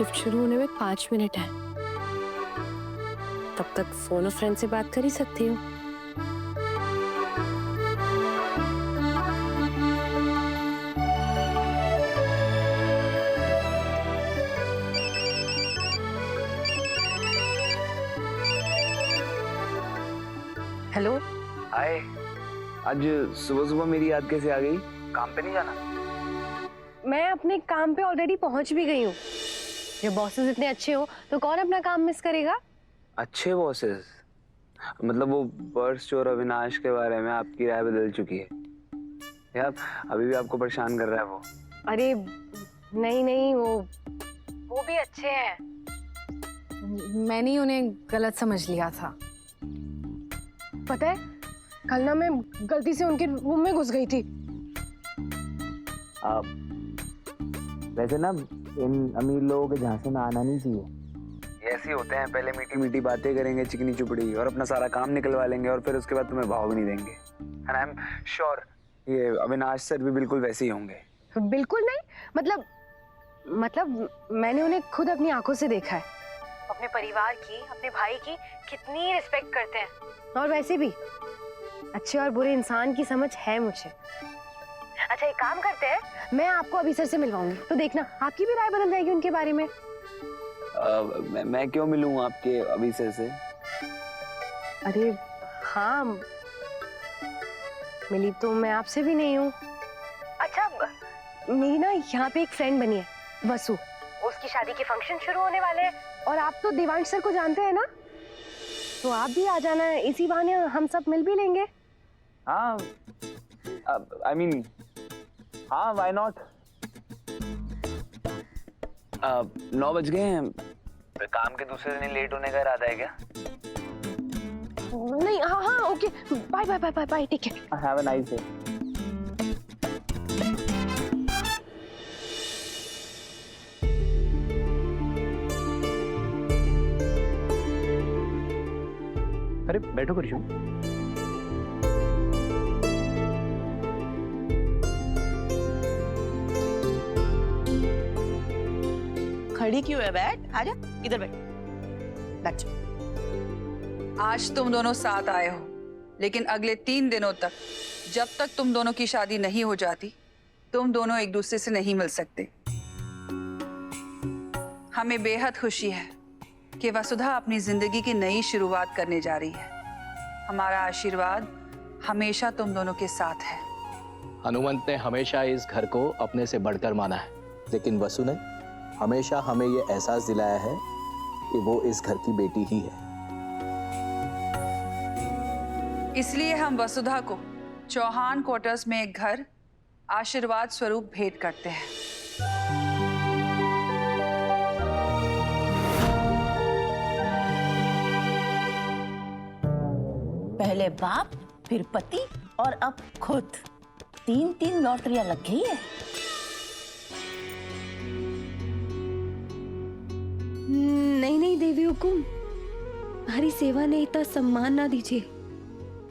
Shift शुरू होने में 5 मिनट है। तब तक फोन और फ्रेंड से बात कर ही सकती हूँ। हेलो। हाय। आज सुबह सुबह मेरी याद कैसे आ गई? काम पे नहीं जाना? मैं अपने काम पे ऑलरेडी पहुंच भी गई हूँ। जब बॉसेस इतने अच्छे हो तो कौन अपना काम मिस करेगा? अच्छे बॉसेस? मतलब वो पर्स और अविनाश के बारे में आपकी राय बदल चुकी है यार? अभी भी आपको परेशान कर रहा है वो? अरे नहीं नहीं, वो भी अच्छे हैं। मैंने उन्हें गलत समझ लिया था। पता है, कल ना मैं गलती से उनके रूम में घुस गई थी। वैसे ना इन अमीर लोगों के झांसे में आना नहीं चाहिए। ये ऐसे होते हैं, पहले मीठी मीठी बातें करेंगे चिकनी चुपड़ी और अपना सारा काम निकलवा लेंगे और फिर उसके बाद तुम्हें भाव भी नहीं देंगे। एंड आई एम श्योर ये अविनाश सर भी बिल्कुल वैसे ही होंगे। बिल्कुल नहीं, मतलब मैंने उन्हें खुद अपनी आंखों से देखा है। अपने परिवार की, अपने भाई की कितनी रिस्पेक्ट करते हैं। और वैसे भी अच्छे और बुरे इंसान की समझ है मुझे। अच्छा एक काम करते हैं, मैं आपको अभी सर से मिलवाऊंगी, तो देखना आपकी भी राय बदल जाएगी उनके बारे में। मैं क्यों मिलूं आपके अभी सर से? अरे हाँ, मिली तो मैं आपसे भी नहीं हूँ। अच्छा मेरी ना यहाँ पे एक फ्रेंड बनी है, वसु। उसकी शादी के फंक्शन शुरू होने वाले हैं और आप तो देवांश सर को जानते हैं ना, तो आप भी आ जाना, इसी बहाने हम सब मिल भी लेंगे। हाँ, I mean, हाँ why not? 9 बज गए हैं। काम के दूसरे दिन लेट होने का इरादा है क्या? नहीं, हाँ हाँ okay, bye bye bye bye bye, ठीक है। Have a nice day. अरे बैठो कृष्ण। खड़ी क्यों है? बैठ, आजा, इधर बैठ, बैठ। आज तुम दोनों साथ आए हो, लेकिन अगले 3 दिनों तक, जब तक तुम दोनों की शादी नहीं हो जाती, तुम दोनों एक दूसरे से नहीं मिल सकते। हमें बेहद खुशी है कि वसुधा अपनी जिंदगी की नई शुरुआत करने जा रही है। हमारा आशीर्वाद हमेशा तुम दोनों के साथ है। हनुमंत ने हमेशा इस घर को अपने से बढ़कर माना है, लेकिन वसु ने हमेशा हमें ये एहसास दिलाया है कि वो इस घर की बेटी ही है। इसलिए हम वसुधा को चौहान क्वार्टर्स में एक घर आशीर्वाद स्वरूप भेंट करते हैं। पहले बाप, फिर पति और अब खुद, 3 लॉटरियां लग गई है। नहीं नहीं देवी हुकुम, हमारी सेवा ने इतना सम्मान ना दीजिए।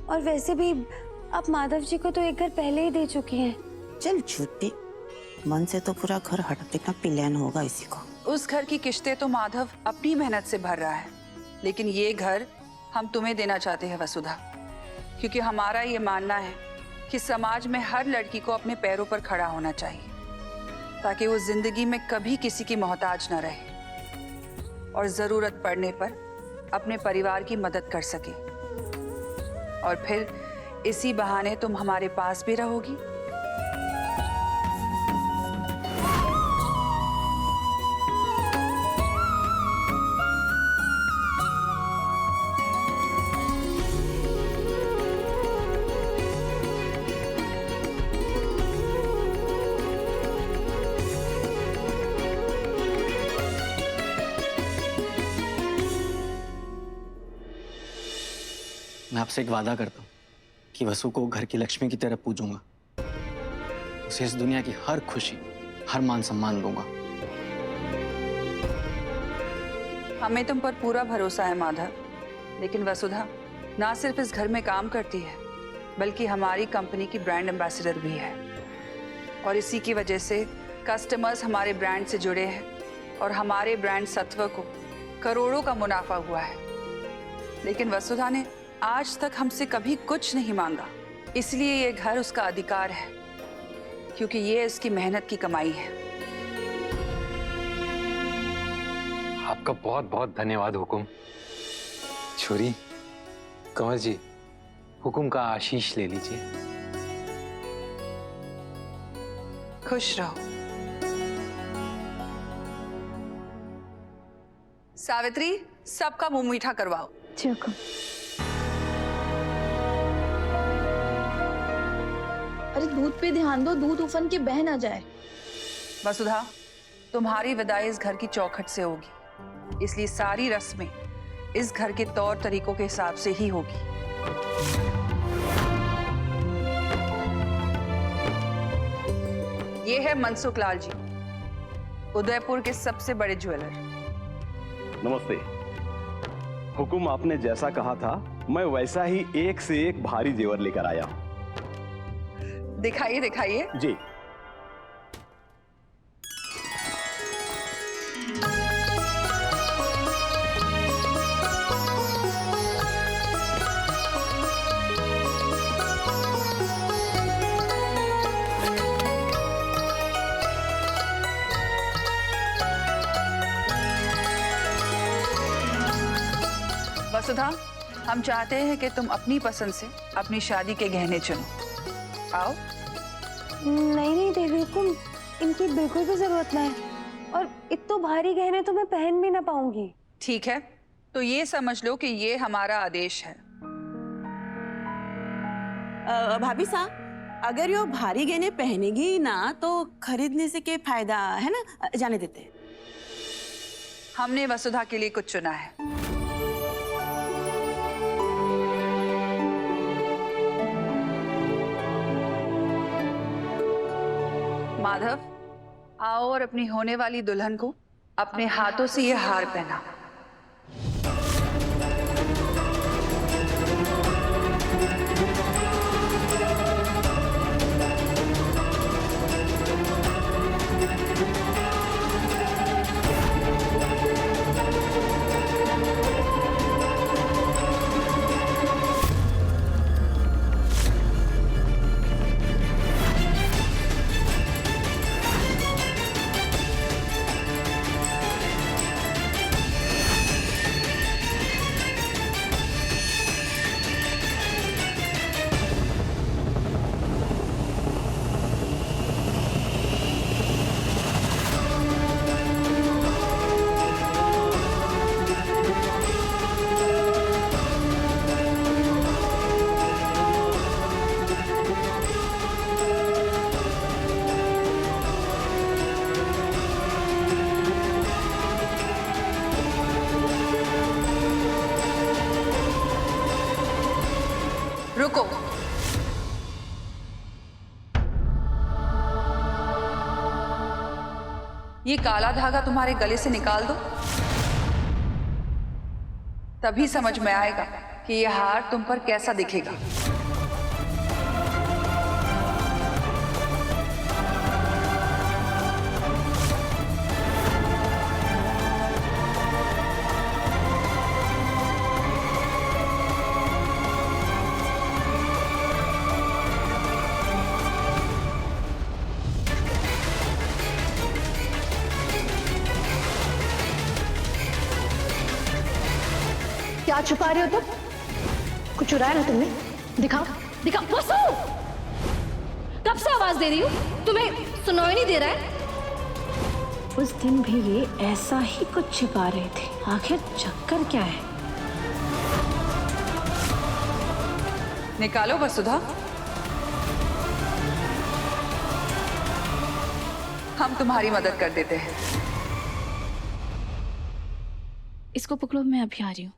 और वैसे भी आप माधव जी को तो एक घर पहले ही दे चुके हैं। चल झूठी, मन से तो पूरा घर हटने का प्लान होगा इसी को। उस घर की किस्तें तो माधव अपनी मेहनत से भर रहा है, लेकिन ये घर हम तुम्हें देना चाहते हैं वसुधा, क्योंकि हमारा ये मानना है कि समाज में हर लड़की को अपने पैरों पर खड़ा होना चाहिए, ताकि वो जिंदगी में कभी किसी की मोहताज न रहे और जरूरत पड़ने पर अपने परिवार की मदद कर सके। और फिर इसी बहाने तुम हमारे पास भी रहोगी। मैं आपसे एक वादा करता हूँ कि वसु को घर की लक्ष्मी की तरह पूजूंगा, उसे इस दुनिया की हर खुशी, हर मान सम्मान दूंगा। हमें तुम पर पूरा भरोसा है माधव, लेकिन वसुधा ना सिर्फ इस घर में काम करती है, बल्कि हमारी कंपनी की ब्रांड एम्बेसडर भी है। और इसी की वजह से कस्टमर्स हमारे ब्रांड से जुड़े हैं और हमारे ब्रांड सत्व को करोड़ों का मुनाफा हुआ है। लेकिन वसुधा ने आज तक हमसे कभी कुछ नहीं मांगा, इसलिए ये घर उसका अधिकार है, क्योंकि ये उसकी मेहनत की कमाई है। आपका बहुत बहुत धन्यवाद हुकुम। छोरी, कंवर जी, हुकुम का आशीष ले लीजिए। खुश रहो। सावित्री, सबका मुंह मीठा करवाओ। अरे दूध पे ध्यान दो, दूध उफन के बह ना जाए। वसुधा, तुम्हारी विदाई इस घर की चौखट से होगी, इसलिए सारी रस्में इस घर के तौर तरीकों के हिसाब से ही होगी। ये है मनसुख लाल जी, उदयपुर के सबसे बड़े ज्वेलर। नमस्ते। हुकुम आपने जैसा कहा था, मैं वैसा ही एक से एक भारी जेवर लेकर आया हूं। दिखाइए दिखाइए। जी। वसुधा, हम चाहते हैं कि तुम अपनी पसंद से अपनी शादी के गहने चुनो। आओ। नहीं नहीं देवी हुकुम, इनकी बिल्कुल भी जरूरत ना है, और इतने भारी गहने तो मैं पहन भी ना पाऊंगी। ठीक है, तो ये समझ लो कि ये हमारा आदेश है। भाभी साहब, अगर यो भारी गहने पहनेगी ना तो खरीदने से क्या फायदा है ना, जाने देते हैं। हमने वसुधा के लिए कुछ चुना है। माधव, आओ और अपनी होने वाली दुल्हन को अपने हाथों से ये हार पहना। रुको। ये काला धागा तुम्हारे गले से निकाल दो, तभी समझ में आएगा कि ये हार तुम पर कैसा दिखेगा। क्या छुपा रहे हो तुम? कुछ चुराया ना तुमने? दिखाओ दिखाओ। वसु, कब से आवाज दे रही हूँ, तुम्हें सुनाई नहीं दे रहा है? उस दिन भी ये ऐसा ही कुछ छिपा रहे थे, आखिर चक्कर क्या है? निकालो वसुधा, हम तुम्हारी मदद कर देते हैं। इसको पकड़ो, मैं अभी आ रही हूँ।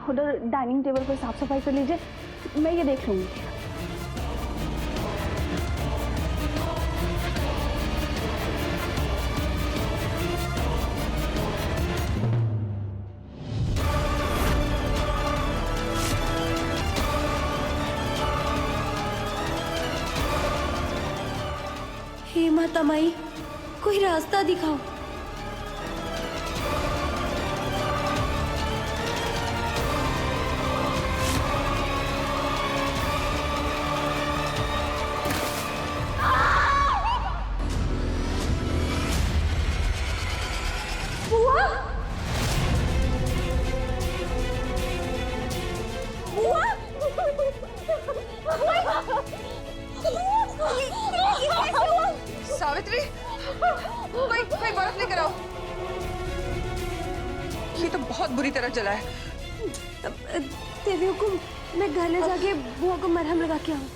उधर डाइनिंग टेबल पर साफ सफाई कर लीजिए, मैं ये देख लूंगी। हे माता माई, कोई रास्ता दिखाओ। बुआ, बुआ, सावित्री, कोई बर्फ लेकर आओ। ये तो बहुत बुरी तरह जला है। देवी हुकुम, मैं घर ले जाके बुआ को मरहम लगा के आऊं।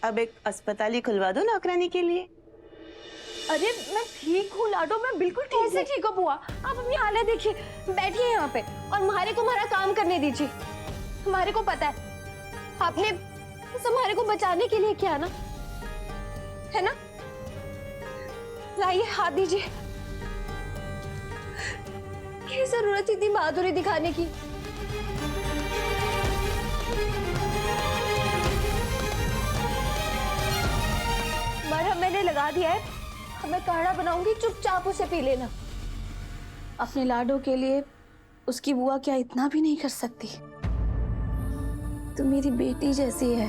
अब एक अस्पताल ही खुलवा दो नौकरानी के लिए। अरे मैं ठीक हूँ लाडो, मैं बिल्कुल कैसे ठीक हूँ बुआ। आप अपनी हालत देखिए, बैठिए यहाँ पे और म्हारे को हमारा काम करने दीजिए। हमारे को पता है आपने हमारे को बचाने के लिए किया ना, है ना? लाइए हाथ दीजिए। क्या जरूरत इतनी बहादुरी दिखाने की? मरहम मैंने लगा दिया है, मैं काढ़ा बनाऊंगी, चुपचाप उसे पी लेना। अपने लाडो के लिए उसकी बुआ क्या इतना भी नहीं कर सकती? तू मेरी बेटी जैसी है,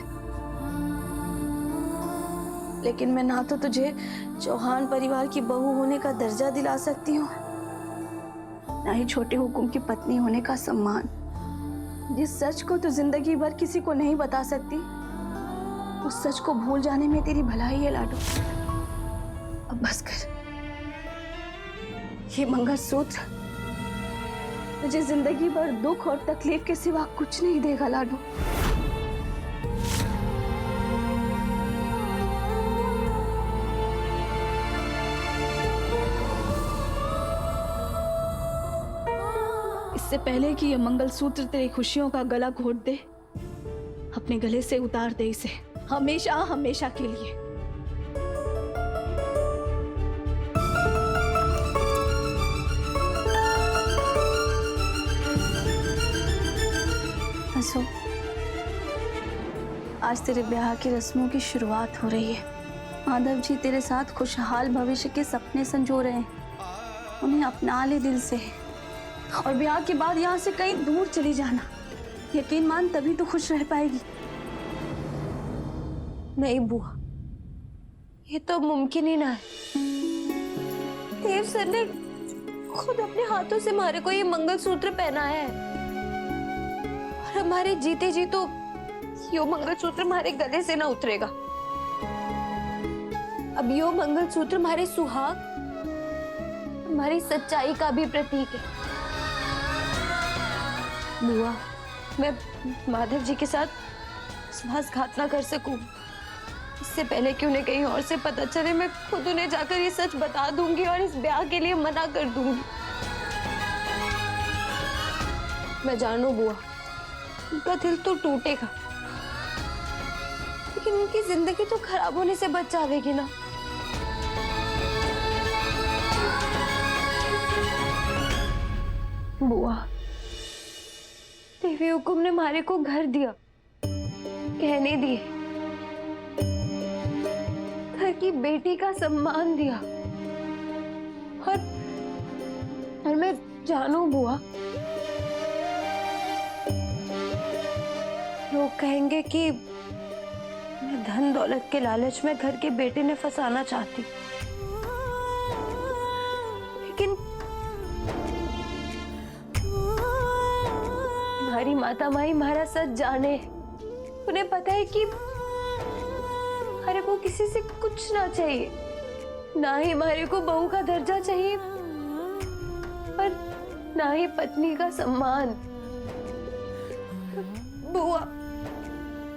लेकिन मैं ना तो तुझे चौहान परिवार की बहू होने का दर्जा दिला सकती हूँ, ना ही छोटे हुकुम की पत्नी होने का सम्मान। जिस सच को तू जिंदगी भर किसी को नहीं बता सकती, उस सच को भूल जाने में तेरी भलाई है लाडो। अब बस कर। ये मंगलसूत्र मुझे जिंदगी भर दुख और तकलीफ के सिवा कुछ नहीं देगा लाडो। इससे पहले कि यह मंगलसूत्र तेरी खुशियों का गला घोट दे, अपने गले से उतार दे इसे, हमेशा हमेशा के लिए। हंसो, आज तेरे ब्याह की रस्मों की शुरुआत हो रही है। माधव जी तेरे साथ खुशहाल भविष्य के सपने संजो रहे हैं, उन्हें अपना ले दिल से। और ब्याह के बाद यहाँ से कहीं दूर चली जाना, यकीन मान तभी तो खुश रह पाएगी। नहीं बुआ, ये तो मुमकिन ही ना है। देव सर ने खुद अपने हाथों से हमारे को ये मंगलसूत्र पहनाया है, और हमारे जीते जी तो यो मंगलसूत्र हमारे गले से ना उतरेगा। अब यो मंगलसूत्र हमारे सुहाग, हमारी सच्चाई का भी प्रतीक है। बुआ, मैं माधव जी के साथ विश्वासघात ना कर सकूं, इससे पहले कि उन्हें कहीं और से पता चले, मैं खुद उन्हें जाकर ये सच बता दूंगी और इस ब्याह के लिए मना कर दूंगी। मैं जानू बुआ, उनका दिल तो टूटेगा, लेकिन उनकी जिंदगी तो खराब होने से बच जाएगी ना। बुआ, देवी हुकुम ने हमारे को घर दिया, कहने दिए, घर की बेटी का सम्मान दिया, और मैं जानू बुआ, लोग कहेंगे कि मैं धन दौलत के लालच में घर के बेटे ने फंसाना चाहती, लेकिन हमारी माता माई हमारा सच जाने, उन्हें पता है कि हमारे को किसी से कुछ ना चाहिए, ना ही हमारे को बहू का दर्जा चाहिए, और ना ही पत्नी का सम्मान। बुआ,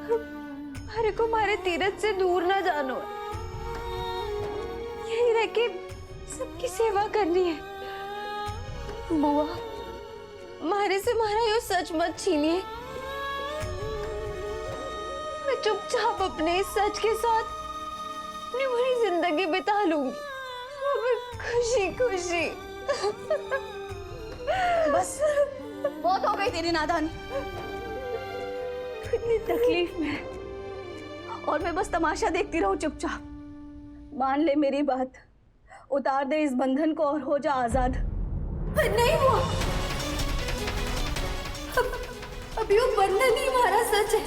हमारे को हमारे तीरथ से दूर ना जानो, यही रह के सबकी सेवा करनी है। बुआ, मारे से मारा यो सच मत छीनिए। मैं चुपचाप अपने इस सच के साथ अपनी पूरी जिंदगी बिता लूंगी, और मैं खुशी खुशी। बस बहुत हो गई तेरी नादानी। इतनी तकलीफ में और मैं बस तमाशा देखती रहूं चुपचाप। मान ले मेरी बात, उतार दे इस बंधन को और हो जा आजाद। नहीं हुआ, अभी वो बंधन ही हमारा सच है।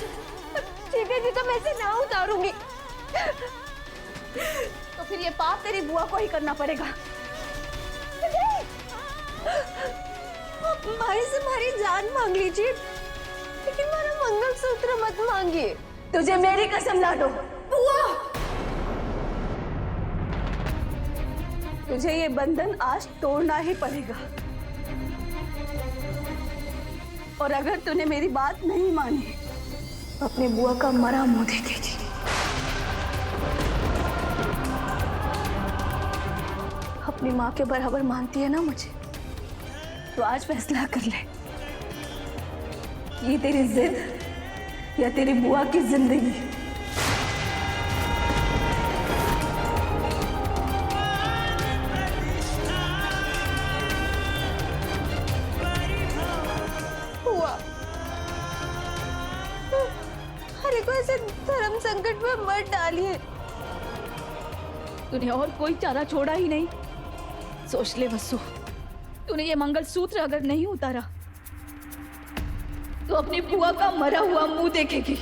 ठीक है जी, तो मैं इसे ना उतारूंगी। तो फिर ये पाप तेरी बुआ को ही करना पड़ेगा। मारे से हमारी जान मांग लीजिए, लेकिन हमारा मंगलसूत्र मत मांगिए। तुझे मेरी कसम ला दो बुआ, तुझे ये बंधन आज तोड़ना ही पड़ेगा। और अगर तूने मेरी बात नहीं मानी, तो अपने बुआ का मरा मुंह देखेगी। अपनी माँ के बराबर मानती है ना मुझे, तो आज फैसला कर ले, ये तेरी जिद या तेरी बुआ की जिंदगी। बुआ, अरे को ऐसे धर्म संकट में मत डालिए। तूने और कोई चारा छोड़ा ही नहीं। सोच ले वसु, तूने ये मंगलसूत्र अगर नहीं उतारा तो अपनी बुआ का मरा हुआ मुंह देखेगी।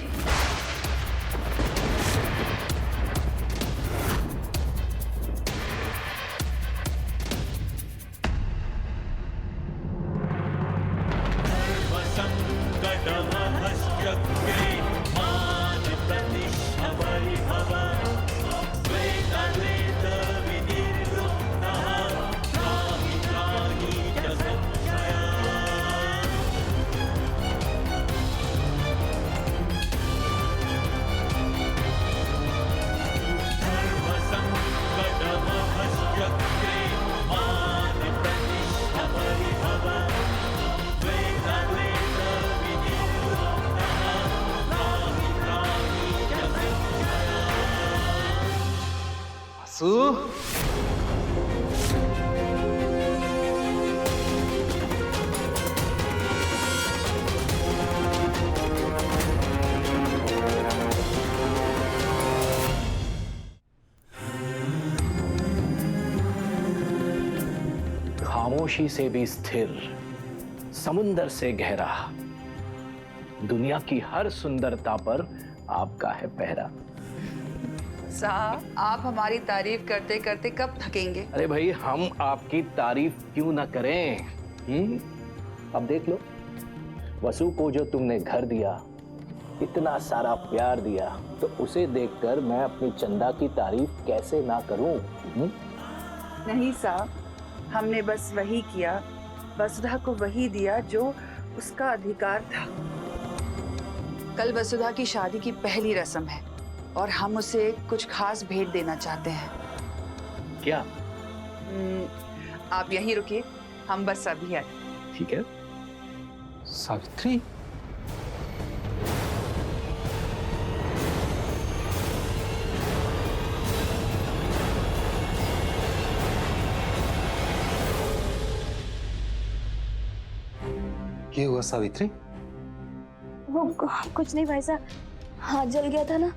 खामोशी से भी स्थिर, समुंदर से गहरा, दुनिया की हर सुंदरता पर आपका है पहरा। साहब, आप हमारी तारीफ करते करते कब थकेंगे? अरे भाई, हम आपकी तारीफ क्यों ना करें? अब देख लो, वसु को जो तुमने घर दिया, इतना सारा प्यार दिया, तो उसे देखकर मैं अपनी चंदा की तारीफ कैसे ना करूं? नहीं साहब, हमने बस वही किया, वसुधा को वही दिया जो उसका अधिकार था। कल वसुधा की शादी की पहली रस्म है और हम उसे कुछ खास भेंट देना चाहते हैं। क्या? आप यहीं रुकिए, हम बस अभी आए। ठीक है। सावित्री, क्या हुआ सावित्री? वो कुछ नहीं भाई साहब, हाथ जल गया था ना,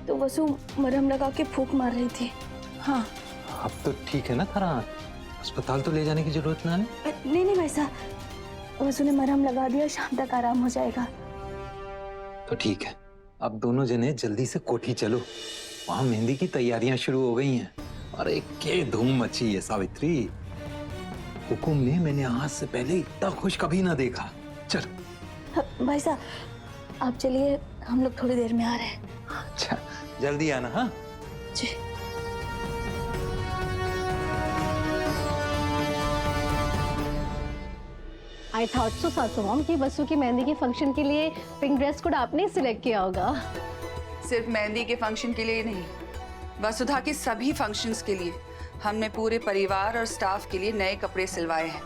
तो वसु मरहम लगा के फूंक मार रही थी। हाँ, अब तो ठीक है ना तारा? अस्पताल तो ले जाने की जरूरत ना है? नहीं भाई साहब, वसु ने मरहम लगा दिया, शाम तक आराम हो जाएगा। तो ठीक है, अब दोनों जने जल्दी से कोठी चलो, वहाँ मेहंदी की तैयारियां शुरू हो गई हैं। अरे क्या धूम मची है सावित्री, हुकुम ने मैंने आज से पहले इतना खुश कभी ना देखा। चल भाई साहब, आप चलिए, हम लोग थोड़ी देर में आ रहे हैं। अच्छा, जल्दी आना। हाँ जी। आई थॉट सो सासू मॉम कि वसु की मेहंदी के फंक्शन के लिए पिंक ड्रेस कोड आपने ही सिलेक्ट किया होगा। सिर्फ मेहंदी के फंक्शन के लिए नहीं, वसुधा के सभी फंक्शंस के लिए हमने पूरे परिवार और स्टाफ के लिए नए कपड़े सिलवाए हैं।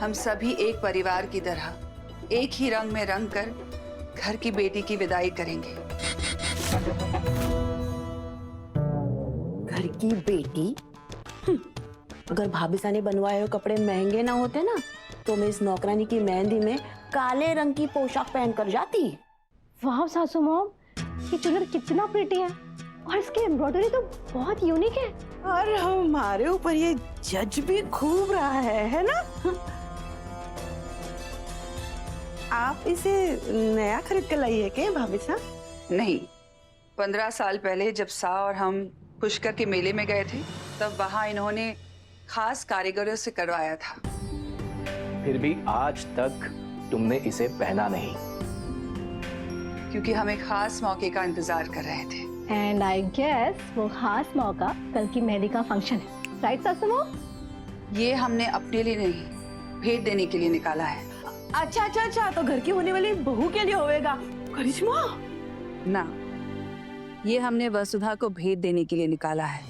हम सभी एक परिवार की तरह एक ही रंग में रंग कर घर की बेटी की विदाई करेंगे। घर की बेटी? अगर भाभी सा ने बनवाए हुए कपड़े महंगे ना होते ना तो मैं इस नौकरानी की मेहंदी में काले रंग की पोशाक पहन कर जाती। वाह सासू मॉम, ये चुनर कितना प्रिटी है और इसकी एम्ब्रॉयडरी तो बहुत यूनिक है। और हमारे ऊपर ये जज भी खूब रहा है ना? आप इसे नया खरीद कर लाई है क्या भाभी साहब? नहीं, 15 साल पहले जब सा और हम पुष्कर के मेले में गए थे तब वहां इन्होंने खास कारीगरों से करवाया था। फिर भी आज तक तुमने इसे पहना नहीं। क्योंकि हम एक खास मौके का इंतजार कर रहे थे। एंड आई गेस वो खास मौका कल की मेहंदी का फंक्शन है, राइट सासू मॉम? ये हमने अपने लिए नहीं, भेंट देने के लिए निकाला है। अच्छा, तो घर की होने वाली बहू के लिए होएगा करिश्मा? ना, ये हमने वसुधा को भेंट देने के लिए निकाला है।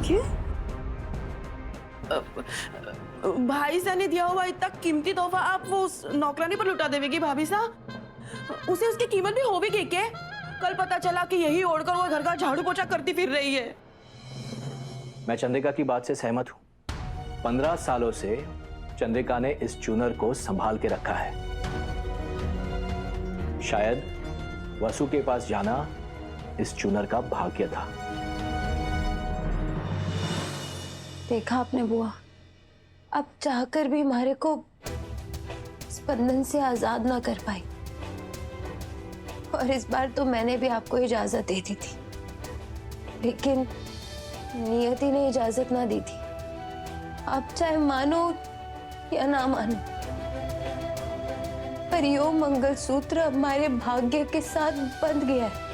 क्या? भाई सा ने दिया हुआ इतना कीमती तोहफा आप वो उस नौकरानी पर लुटा देवेगी भाभी सा? उसे उसकी कीमत भी हो भी गई क्या? कल पता चला कि यही ओढ़कर वो घर का झाड़ू पोछा करती फिर रही है। मैं चंद्रिका की बात से सहमत हूं। 15 सालों से चंद्रिका ने इस चूनर को संभाल के रखा है। शायद वसु के पास जाना इस चूनर का भाग्य था। देखा आपने बुआ, अब चाहकर भी हमारे को इस बंधन से आजाद ना कर पाई। और इस बार तो मैंने भी आपको इजाजत दे दी थी, लेकिन नियति ने इजाजत ना दी थी। आप चाहे मानो या ना मानो, पर यो मंगलसूत्र हमारे भाग्य के साथ बंध गया है।